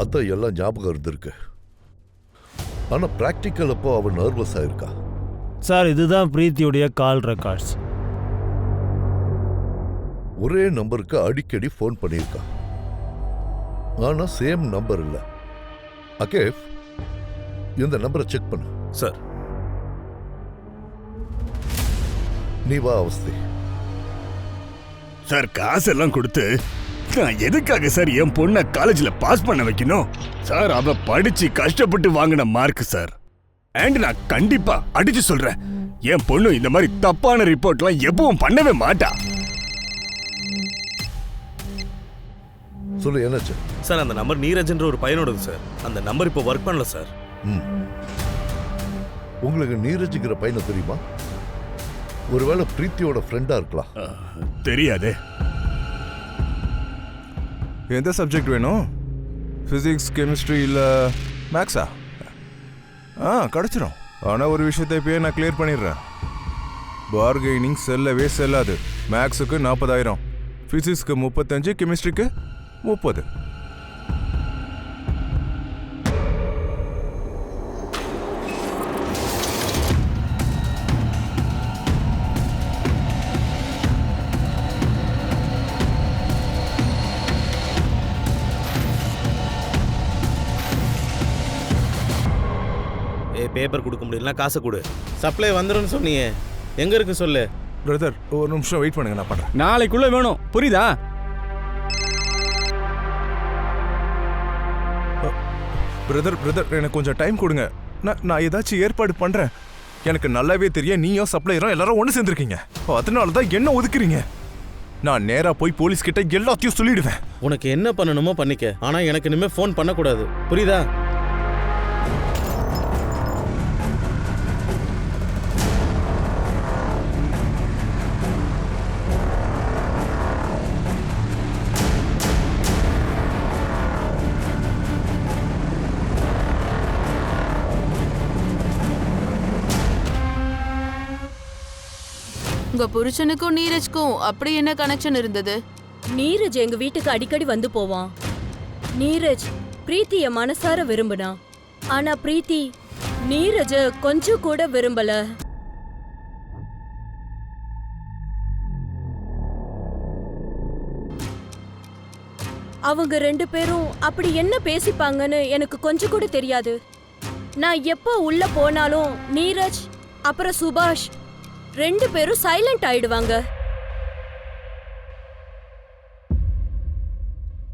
அதான் எல்லாம் ஞாபகம் இருந்திருக்கு. ஆனா பிராக்டிக்கல் அப்போ அவ நர்வஸ் ஆயிருக்கா. சார் இதுதான் பிரீத்தியுடைய கால் ரெக்கார்ட்ஸ். ஒரே நம்பருக்கு அடிக்கடி ஃபோன் பண்ணியிருக்கா. ஆனா சேம் நம்பர் இல்ல. அகேஃப், இந்த நம்பரை செக் பண்ணு. சார் நீ வா அவஸ்தை. சார் காசெல்லாம் கொடுத்து நான் எதுக்காக சார் என் பொண்ணை காலேஜில் பாஸ் பண்ண வைக்கணும்? சார் அவ படிச்சு கஷ்டப்பட்டு வாங்கின மார்க் சார். அண்ட் நான் கண்டிப்பா அடிச்சு சொல்றேன், என் பொண்ணு இந்த மாதிரி தப்பான ரிப்போர்ட்லாம் எப்பவும் பண்ணவே மாட்டா. சொல்லு என்னாச்சு? சார் அந்த நம்பர் நீரஜ்ன்ற ஒரு பையனோடது சார். அந்த நம்பர் இப்போ ஒர்க் பண்ணல சார். உங்களுக்கு நீரஜுங்கிற பையனை தெரியுமா? ஒருவேளை பிரீத்தியோட ஃப்ரெண்டா இருக்கலாம். தெரியாதே. எந்த சப்ஜெக்ட் வேணும்? ஃபிசிக்ஸ், கெமிஸ்ட்ரி இல்லை மேக்ஸா? கிடச்சிரும். ஆனால் ஒரு விஷயத்தை இப்போயே நான் கிளியர் பண்ணிடுறேன். பார்கெனிங் செல்லவே செல்லாது. மேக்ஸுக்கு 40,000, ஃபிசிக்ஸ்க்கு 35, கெமிஸ்ட்ரிக்கு 30. பேப்பர் கொடுக்க முடியலனா காசை கொடு. சப்ளை வந்துடும் சொன்னியே, எங்க இருக்கு சொல்லு. பிரதர் ஒரு நிமிஷம் வெயிட் பண்ணுங்க, நான் பண்றேன். நாளைக்குள்ள வேணும், புரியுதா? பிரதர் எனக்கு கொஞ்சம் டைம் கொடுங்க. நான் ஏதாச்சும் ஏற்பாடு பண்றேன். எனக்கு நல்லாவே தெரியும் நீயும் சப்ளையரும் எல்லாரும் ஒன்று சேர்ந்துருக்கீங்க. அதனால தான் என்ன ஒதுக்குறீங்க. நான் நேரா போய் போலீஸ் கிட்ட எல்லாத்தையும் சொல்லிடுவேன். உனக்கு என்ன பண்ணணுமோ பண்ணிக்க, ஆனா எனக்கு இனிமே ஃபோன் பண்ணக்கூடாது, புரியுதா? உங்க புருஷனுக்கும் நீரஜ்க்கும் அப்படி என்ன கனெக்ஷன் இருந்தது? நீரஜ் எங்க வீட்டுக்கு அடிக்கடி வந்து போவான். நீரஜ் பிரீத்திய மனசார விரும்பினா, ஆனா பிரீத்தி நீரஜ கொஞ்சம் கூட விரும்பல. அவங்க 2 பேரும் அப்படி என்ன பேசிப்பாங்கன்னு எனக்கு கொஞ்சம் கூட தெரியாது. நான் எப்போ உள்ள போனாலும் நீரஜ் அப்புறம் சுபாஷ் 2 பேரும் சைலண்ட் ஆயிடுவாங்க.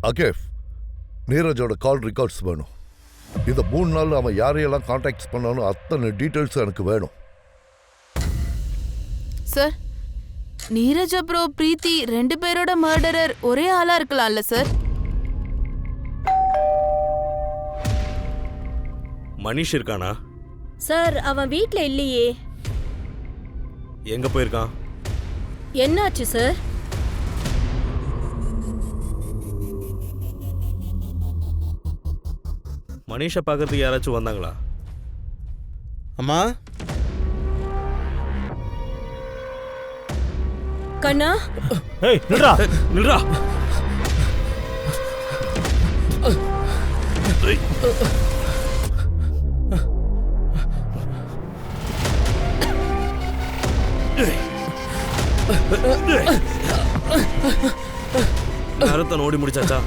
அகேஃப், நீரஜோட கால் ரெக்கார்ட்ஸ் வேணும். இந்த 3 நாள் அவன் யாரையெல்லாம் கான்டாக்ட் பண்ணாலும் அத்தனை டீட்டெயில்ஸ் எனக்கு வேணும். சார் நீரஜ் அப்புறம் பிரீத்தி 2 பேரோட மர்டரர் ஒரே ஆளா இருக்கலாம்ல சார்? மனிஷ் இருக்கானா? சார் அவன் வீட்ல இல்லையே. எங்க போயிருக்கான்? என்னாச்சு சார்? மனிஷை பார்க்கறதுக்கு யாராச்சும் வந்தாங்களா? அம்மா கண்ணா, ஏய் நில்றா. நில்றா. நேரத்தை ஓடி முடிச்சாச்சா?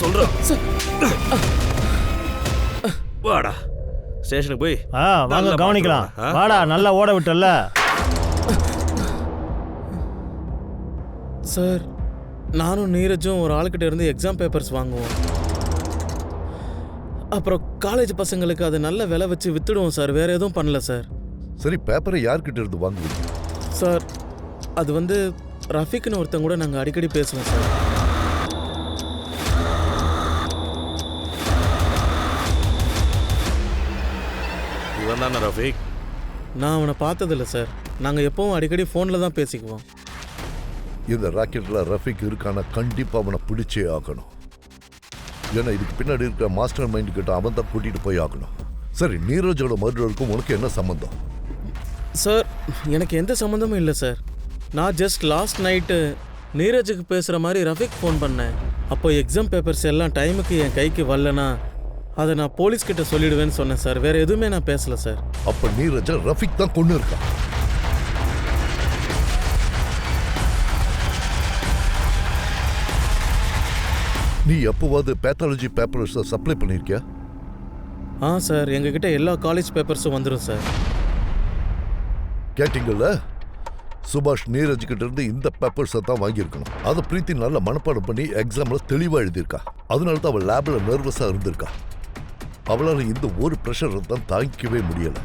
சொல்ற வாடா ஸ்டேஷனுக்கு போய் வாங்க கவனிக்கலாம். வாடா, நல்லா ஓட விட்டல. சார், நானும் நீரஜும் ஒரு ஆளுக்கிட்ட இருந்து எக்ஸாம் பேப்பர்ஸ் வாங்குவோம். அப்புறம் காலேஜ் பசங்களுக்கு அதை நல்ல விலை வச்சு வித்துடுவோம் சார். வேற எதுவும் பண்ணல சார். சரி, பேப்பரை யார்கிட்ட இருந்து வாங்குவீங்க? சார், அது வந்து ரஃபீக்னு ஒருத்தங்க கூட நாங்கள் அடிக்கடி பேசுவோம் சார். இவன் தானே ரஃபீக்? நான் அவனை பார்த்ததில்ல சார். நாங்கள் எப்பவும் அடிக்கடி ஃபோனில் தான் பேசிக்குவோம். இந்த ராக்கெட்ல ரஃபீக் இருக்கான கண்டிப்பா அவனை பிடிச்சே ஆகணும். ஏன்னா இதுக்கு பின்னாடி இருக்கிற மாஸ்டர் மைண்ட் கிட்ட அவன் தான் கூட்டிட்டு போய் ஆகணும். சரி, நீரஜோட மர்டருக்கும் உனக்கு என்ன சம்பந்தம்? சார், எனக்கு எந்த சம்மந்தமும் இல்லை சார். நான் ஜஸ்ட் லாஸ்ட் நைட்டு நீரஜுக்கு பேசுகிற மாதிரி ரஃபீக் ஃபோன் பண்ணேன். அப்போ எக்ஸாம் பேப்பர்ஸ் எல்லாம் டைமுக்கு என் கைக்கு வரலனா அதை நான் போலீஸ்கிட்ட சொல்லிடுவேன்னு சொன்னேன் சார். வேறு எதுவுமே நான் பேசலை சார். அப்போ நீரஜை ரஃபீக் தான் கொண்டு இருக்கான். நீ எப்போவாது பேத்தாலஜி பேப்பர்ஸை சப்ளை பண்ணியிருக்கியா? சார், எங்ககிட்ட எல்லா காலேஜ் பேப்பர்ஸும் வந்துடும் சார். கேட்டிங்கல்ல, சுபாஷ் நீரஜ் கிட்ட இருந்து இந்த பேப்பர்ஸை தான் வாங்கியிருக்கணும். அதை பிரீத்தி நல்ல மனப்பாடம் பண்ணி எக்ஸாம்ல தெளிவாக எழுதியிருக்கா. அதனால தான் அவள் லேபில் நர்வஸாக இருந்திருக்கா. அவளால் இந்த ஒரு ப்ரெஷரை தான் தாங்கிக்கவே முடியலை.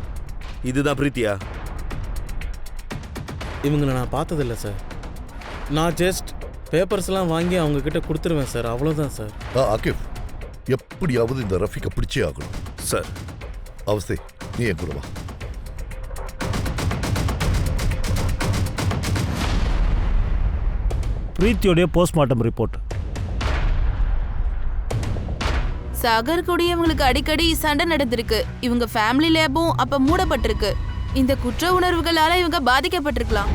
இதுதான் பிரீத்தியா? இவங்களை நான் பார்த்ததில்ல சார். நான் ஜஸ்ட் பேப்பர்ஸ்லாம் வாங்கி அவங்க கிட்ட கொடுத்துருவேன் சார். அவ்வளோதான் சார். ஆகிப், எப்படியாவது இந்த ரஃபீக்கை பிடிச்சே ஆகணும். சார், அவஸ்தை, நீ என் கூட வா. பிரீத்தியோடைய போஸ்ட்மார்ட்டம் ரிப்போர்ட். சாகர் கூட இவங்களுக்கு அடிக்கடி சண்டை நடந்திருக்கு. இவங்க ஃபேமிலி லேபும் அப்ப மூடப்பட்டிருக்கு. இந்த குற்ற உணர்வுகளால இவங்க பாதிக்கப்பட்டிருக்கலாம்.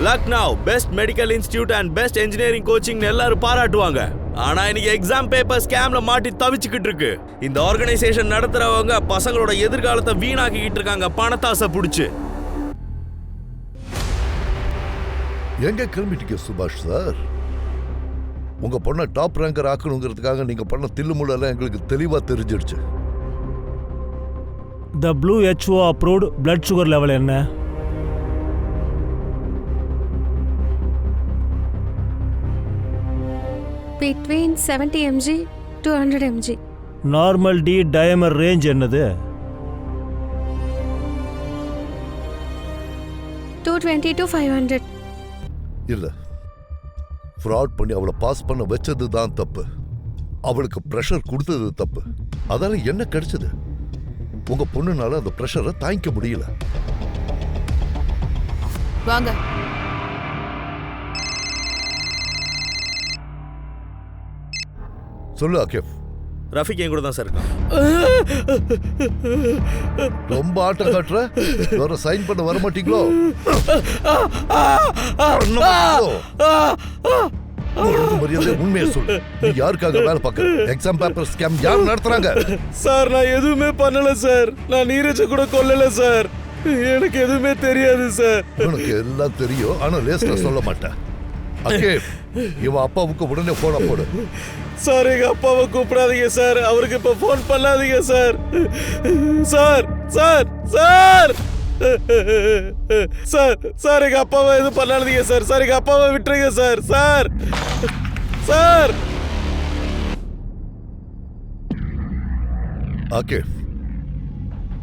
Lucknow best medical institute and best engineering coaching எல்லாரும் பாராட்டுவாங்க. ஆனா இன்னைக்கு எக்ஸாம் பேப்பர் ஸ்கேம்ல மாட்டி தவிச்சுக்கிட்டு இருக்கு. இந்த ஆர்கனைசேஷன் நடத்துறவங்க பசங்களோட எதிர்காலத்தை வீணாக்கிட்டு இருக்காங்க, பணத்தாசை புடிச்சு. எங்க கிளம்பிட்டீங்க சுபாஷ் சார்? உங்க பொண்ணை டாப் ரேங்கர் ஆக்கணுங்கிறதுக்காக நீங்க பண்ண தில்லுமுள்ளெல்லாம் எங்களுக்கு தெளிவா தெரிஞ்சிடுச்சு. The WHO approved blood sugar level என்ன? Between 70 mg to 100 mg. Normal D dimer range என்னது? 220 to 500. இல்ல, ஃப்ராட் பண்ணி அவளை பாஸ் பண்ண வச்சது தான் தப்பு. அவளுக்கு ப்ரெஷர் கொடுத்தது தப்பு. அதால என்ன கிடைச்சது? உங்க பொண்ணுனால அந்த ப்ரெஷரை தாங்கிக்க முடியல. வாங்க. சொல்லு ஆகிப். ரஃபீக் என் கூட தான் சார் இருக்கான். ரொம்ப ஆட்டம் காட்டுற. வேற சைன் பண்ண வர மாட்டீங்களோ? மரியாதை உண்மையை சொல்லு. நீ யாருக்காக வேலை பார்க்கற? எக்ஸாம் பேப்பர் ஸ்கேம் யார் நடத்துறாங்க? சார், நான் எதுவுமே பண்ணல சார். நான் நீரஜ கூட கொல்லல சார். எனக்கு எதுவுமே தெரியாது சார். உனக்கு எல்லாம் தெரியும், ஆனா லேஸ்ல சொல்ல மாட்டேன். ஆகிப், இவன் அப்பாவுக்கு உடனே போன போடு. சார், எங்க அப்பாவை கூப்பிடாதீங்க சார். அவருக்கு இப்ப போன் பண்ணாதீங்க sir. Sir sir sir sir sir எங்க அப்பாவை எதுவும் பண்ணாதீங்க சார். சார், எங்க அப்பாவை விட்டுருங்க சார். சார் சார் ஆகிப்,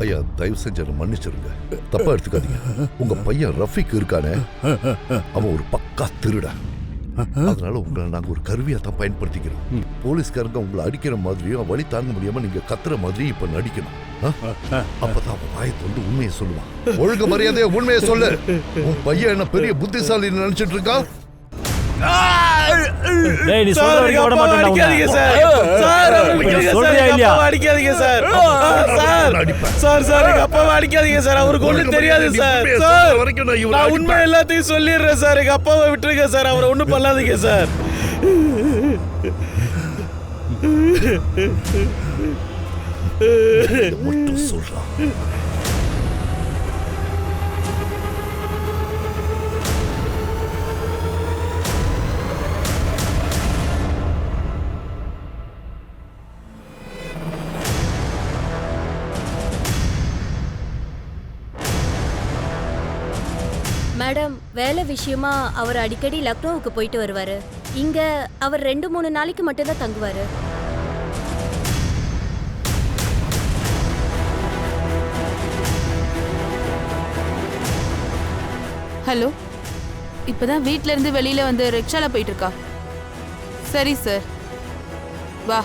ஐயா தயவு செஞ்சு என்னை மன்னிச்சிருங்க, தப்பா எடுத்துக்காதீங்க. உங்க பையன் ரஃபீக் இருக்கானே, அவன் ஒரு பக்கா திருடன். அதனால உங்களை நாங்க ஒரு கருவியா தான் பயன்படுத்திக்கிறோம். போலீஸ்காரங்க உங்களை அடிக்கிற மாதிரியும் வழி தாங்க முடியாம நீங்க கத்துற மாதிரி இப்ப நடிக்கணும். அப்பதான் அவன் வாயை தொண்டு உண்மையை சொல்லுவான். ஒழுங்கு மரியாதையா உண்மையை சொல்லு. உன் பையன் என்ன பெரிய புத்திசாலி நினைச்சிட்டு இருக்கா? டேய் நீ சொல்ற வரைக்கும் விட மாட்டேன்டா. அடிக்காதீங்க சார். சார் சொல்றியா இல்லையா? அடிக்காதீங்க சார். சார் சார் எங்க அப்பாவை அடிக்காதீங்க சார். அவருக்கு ஒண்ணும் தெரியாது சார். சார் நான் உண்மை எல்லாத்தையும் சொல்லிடுறேன் சார். எங்க அப்பாவை விட்டுருங்க சார். அவரை ஒண்ணும் பண்ணாதீங்க சார். மட்டும் சொல்றான். மேடம், வேலை விஷயமா அவர் அடிக்கடி லக்னோவுக்கு போயிட்டு வருவாரு. இங்க அவர் 2-3 நாளைக்கு மட்டும்தான் தங்குவாரு. ஹலோ, இப்பதான் வீட்ல இருந்து வெளியில வந்து ரிக்ஷால போயிட்டு இருக்கா. சரி சார், வா.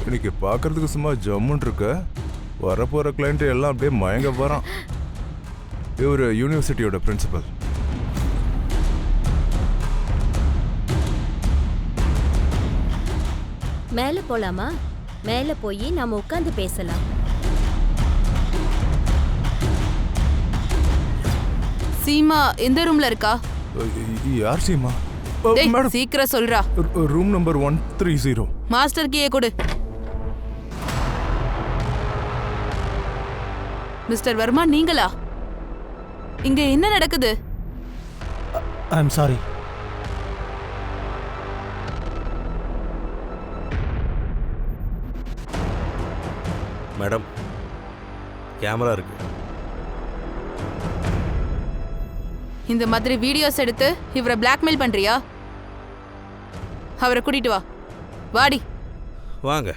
இன்னைக்கு பார்க்கறதுக்கு சும்மா ஜம்முன்னு இருக்க. வரப்போற கிளைண்ட் எல்லாம் அப்படியே மயங்க போறான். இவர் யூனிவர்சிட்டியோட பிரின்சிபல். மேல போலாமா? மேல போய் நாம உட்கார்ந்து பேசலாம். சீமா எந்த ரூம்ல இருக்கா? யார் சீமா? டேய், மேடம் சீக்கிரம் சொல்றா. Room number 130. மாஸ்டர் கீயை கொடு. மிஸ்டர் வர்மா, நீங்களா? இங்க என்ன நடக்குது? ஐ அம் சாரி. மேடம், கேமரா இருக்கு. இந்த மாதிரி வீடியோஸ் எடுத்து இவரை பிளாக்மெயில் பண்றியா? அவரை கூட்டிட்டு வா. வாடி. வாங்க.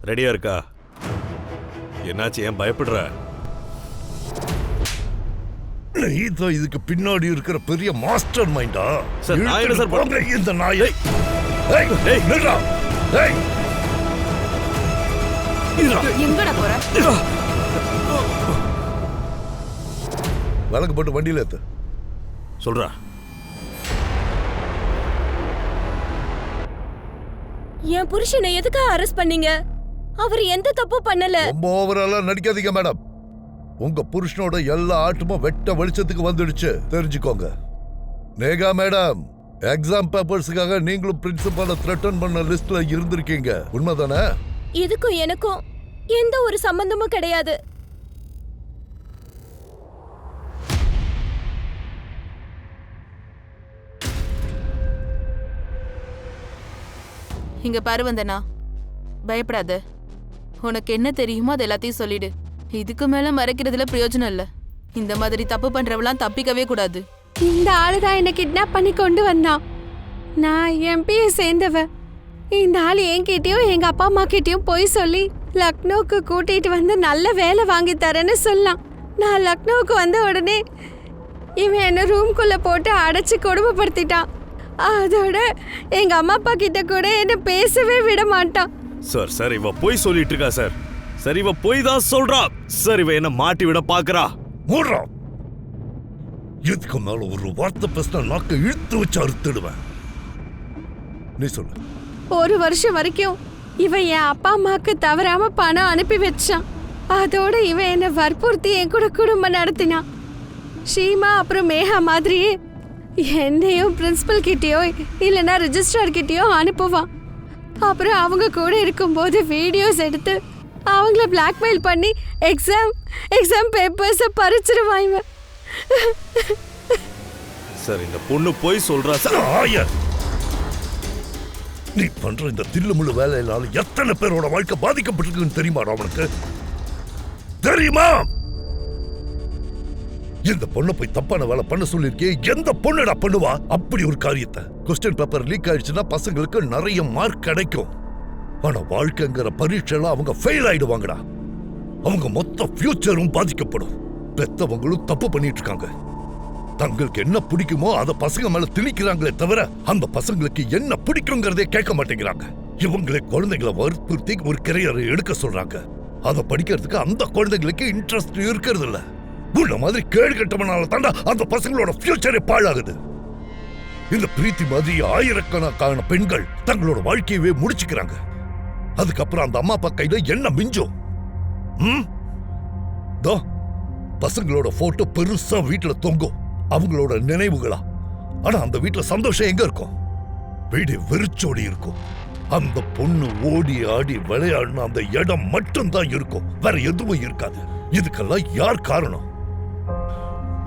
ரெடியா இருக்கா? என்னாச்சு, ஏன் பயப்படுற? நீதான் இதுக்கு பின்னாடி இருக்கிற பெரிய மாஸ்டர் மைண்டா? சார், நான் என்ன சார் பண்றேன்? இந்த நாயை நில்றா. எங்கடா போற? வழக்கு போட்டு வண்டியில ஏத்து. சொல்றா. என் புருஷனை எதுக்காக அரெஸ்ட் பண்ணீங்க? அவர் எந்த தப்பும் பண்ணல. ரொம்ப ஓவராலா நடிக்காதீங்க மேடம். உங்க புருஷனோட எல்லா ஆட்டமும் வெட்ட வெளிச்சத்துக்கு வந்துடுச்சு, தெரிஞ்சுக்கோங்க. நேகா மேடம், எக்ஸாம் பேப்பர்ஸுக்காக நீங்களும் பிரின்சிபால த்ரெட்டன் பண்ண லிஸ்ட்ல இருந்திருக்கீங்க, உண்மைதானே? இதுக்கும் எனக்கும் எந்த ஒரு சம்பந்தமும் கிடையாது. இங்க பாரு வந்தனா, பயப்படாத. உனக்கு என்ன தெரியுமோ அது எல்லாத்தையும் சொல்லிடு. இதுக்கு மேல மறைக்கிறதுல பிரயோஜனம் இல்ல. இந்த மாதிரி தப்பு பண்றவெல்லாம் தப்பிக்கவே கூடாது. இந்த ஆளுதான் என்ன கிட்னாப் பண்ணி கொண்டு வந்தான். நான் எம்பியை சேர்ந்தவ. இந்த ஆள் என்கிட்டயும் எங்க அப்பா அம்மா கிட்டயும் போய் சொல்லி லக்னோவுக்கு கூட்டிட்டு வந்து நல்ல வேலை வாங்கி தரேன்னு சொல்லலாம். நான் லக்னோவுக்கு வந்த உடனே இவன் என்ன ரூம்குள்ள போட்டு அடைச்சு கொடுமைப்படுத்திட்டான். அதோட எங்க அம்மா அப்பா கிட்ட கூட என்ன பேசவே விட மாட்டான். சார் சார், இவ போய் சொல்லிட்டு இருக்கா சார். சார், இவ போய் தான் சொல்றா. சார், இவ என்ன மாட்டி விட பாக்குறா. மூடுறா. இதுக்கு மேல ஒரு வார்த்தை பேசினா நாக்க இழுத்து வச்சு அறுத்துடுவேன். நீ சொல்லு. 1 வருஷம் வரைக்கும் இவன் என் அப்பா அம்மாக்கு தவறாம பணம் அனுப்பி வச்சான். அதோட இவன் என்ன வற்புறுத்தி என் கூட குடும்பம் நடத்தினான். ஷீமா அப்புறம் மேகா மாதிரியே என்னையும் பிரின்சிபல் கிட்டயோ இல்லைன்னா ரெஜிஸ்ட்ரார் கிட்டயோ அனுப்புவான். அப்புறம் அவங்க கூட இருக்கும்போது வீடியோஸ் எடுத்து அவங்கள பிளாக்மெயில் பண்ணி எக்ஸாம் பேப்பர்ஸை பறிச்சிருவான். இவன் சார் இந்த பொண்ணு போய் சொல்றா சார். ஆயா, நீ பண்ற இந்த தில்லுமுள்ளு வேலையினால எத்தனை பேரோட வாழ்க்கை பாதிக்கப்பட்டிருக்குன்னு தெரியுமா அவனுக்கு? தெரியுமா? இந்த பொண்ணை போய் தப்பான வேலை பண்ண சொல்லிருக்கே, எந்த பொண்ணுடா பண்ணுவா அப்படி ஒரு காரியத்தை? கொஸ்டின் பேப்பர் லீக் ஆயிடுச்சுன்னா பசங்களுக்கு நிறைய மார்க் கிடைக்கும். ஆனா வாழ்க்கைங்கிற பரீட்சையில அவங்க ஃபெயில் ஆயிடுவாங்கடா. அவங்க மொத்த ஃபியூச்சரும் பாதிக்கப்படும். பெத்தவங்களும் தப்பு பண்ணிட்டு இருக்காங்க. தங்களுக்கு என்ன பிடிக்குமோ அதை பசங்க மேல திணிக்கிறாங்களே தவிர அந்த பசங்களுக்கு என்ன பிடிக்குங்கிறதே கேட்க மாட்டேங்கிறாங்க. இவங்களே குழந்தைகளை வற்புறுத்தி ஒரு கரியரை எடுக்க சொல்றாங்க. அதை படிக்கிறதுக்கு அந்த குழந்தைங்களுக்கு இன்ட்ரெஸ்ட் இருக்கிறது இல்ல. உன்ன மாதிரி கேடு கட்டவனால தாண்டா அந்த பசங்களோட ஃபியூச்சரே பாழாகுது. இந்த பிரீத்தி மாதிரி ஆயிரக்கணக்கான பெண்கள் தங்களோட வாழ்க்கையவே முடிச்சுக்கிறாங்க. அதுக்கப்புறம் அந்த அம்மா அப்பா கையில என்ன மிஞ்சும்? பசங்களோட போட்டோ பெருசா வீட்டுல தொங்கும், அவங்களோட நினைவுகளா. ஆனா அந்த வீட்டுல சந்தோஷம் எங்க இருக்கும்? வீடு வெறிச்சோடி இருக்கும். அந்த பொண்ணு ஓடி ஆடி விளையாடின அந்த இடம் மட்டும்தான் இருக்கும், வேற எதுவும் இருக்காது. இதுக்கெல்லாம் யார் காரணம்?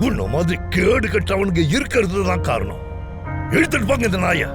உன்ன மாதிரி கேடு கட்டவனுங்க இருக்கிறது தான் காரணம். எடுத்துட்டு போங்க இந்த நாயை.